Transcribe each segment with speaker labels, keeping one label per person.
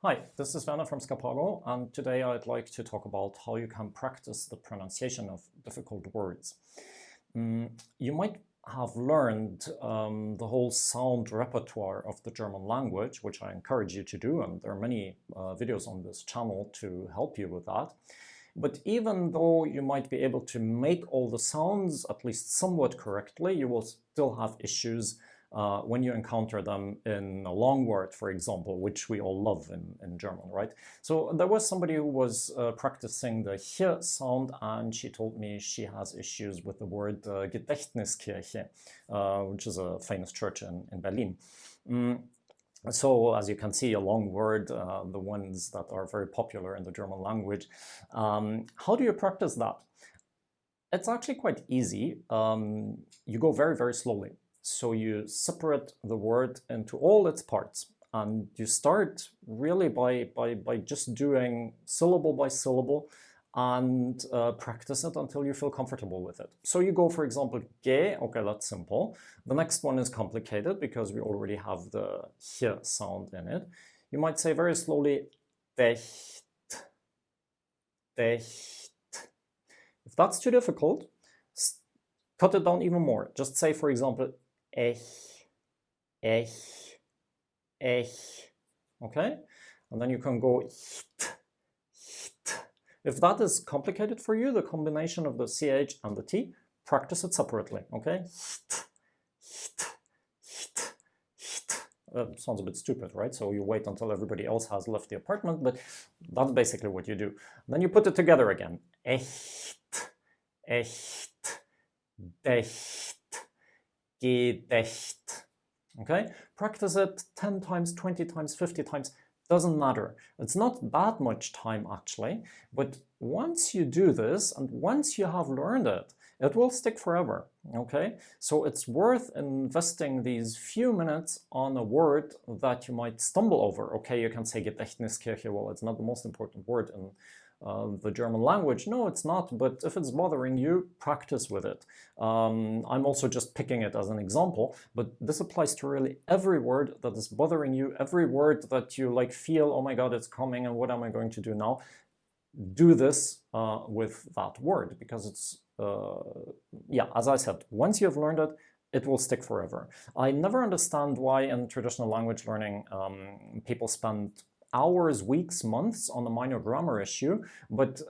Speaker 1: Hi, this is Werner from Scapago, and today I'd like to talk about how you can practice the pronunciation of difficult words. You might have learned the whole sound repertoire of the German language, which I encourage you to do, and there are many videos on this channel to help you with that. But even though you might be able to make all the sounds at least somewhat correctly, you will still have issues when you encounter them in a long word, for example, which we all love in German, right? So there was somebody who was practicing the ch sound, and she told me she has issues with the word Gedächtniskirche, which is a famous church in Berlin. So as you can see, a long word, the ones that are very popular in the German language. How do you practice that? It's actually quite easy. You go very, very slowly. So you separate the word into all its parts, and you start really by just doing syllable by syllable and practice it until you feel comfortable with it. So you go, for example, ge, okay, that's simple. The next one is complicated because we already have the h sound in it. You might say very slowly, decht, decht. If that's too difficult, cut it down even more. Just say, for example, ech, ech, ech, okay? And then you can go cht, cht. If that is complicated for you, the combination of the ch and the t, practice it separately, okay? Cht, cht, cht, cht. Sounds a bit stupid, right? So you wait until everybody else has left the apartment, but that's basically what you do. Then you put it together again. Echt, echt, decht, Gedächt. Okay? Practice it 10 times, 20 times, 50 times. Doesn't matter. It's not that much time actually, but once you do this and once you have learned it, it will stick forever. Okay? So it's worth investing these few minutes on a word that you might stumble over. Okay, you can say Gedächtniskirche. Well, it's not the most important word in the German language. No, it's not, but if it's bothering you, practice with it. I'm also just picking it as an example, but this applies to really every word that is bothering you, every word that you like feel, oh my God, it's coming and what am I going to do now? Do this with that word because it's, yeah, as I said, once you've learned it, it will stick forever. I never understand why in traditional language learning people spend hours, weeks, months on a minor grammar issue, but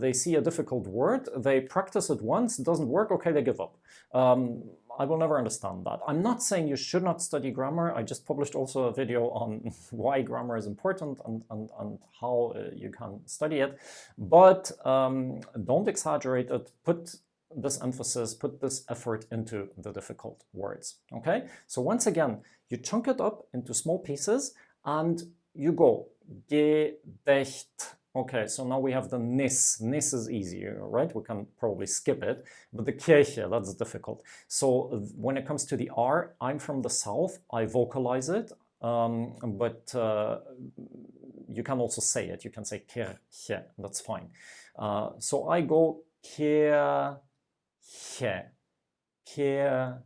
Speaker 1: they see a difficult word, they practice it once, it doesn't work, okay, they give up. I will never understand that. I'm not saying you should not study grammar. I just published also a video on why grammar is important and how you can study it, but don't exaggerate it. Put this emphasis, put this effort into the difficult words, okay? So once again, you chunk it up into small pieces and you go, Gedächt. Okay, so now we have the nis. Nis is easy, right? We can probably skip it, but the Kirche, that's difficult. So when it comes to the R, I'm from the south, I vocalize it, but you can also say it. You can say Kirche, that's fine. So I go Kirche, Kirche,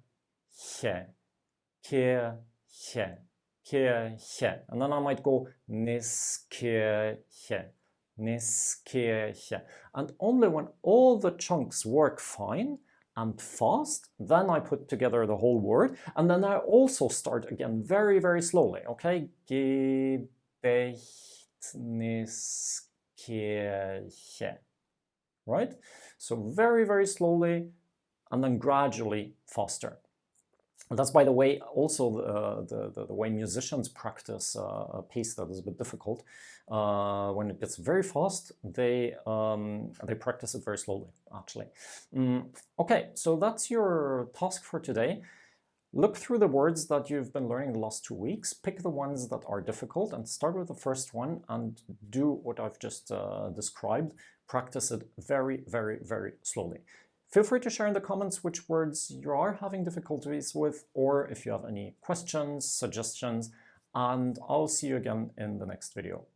Speaker 1: Kirche. Kirche. And then I might go Niskirche, Niskirche. And only when all the chunks work fine and fast, then I put together the whole word. And then I also start again very, very slowly, okay? Gedächtniskirche, right? So very, very slowly and then gradually faster. And that's, by the way, also the way musicians practice a piece that is a bit difficult. When it gets very fast, they practice it very slowly, actually. Okay, so that's your task for today. Look through the words that you've been learning the last 2 weeks, pick the ones that are difficult and start with the first one and do what I've just described. Practice it very, very, very slowly. Feel free to share in the comments which words you are having difficulties with, or if you have any questions, suggestions, and I'll see you again in the next video.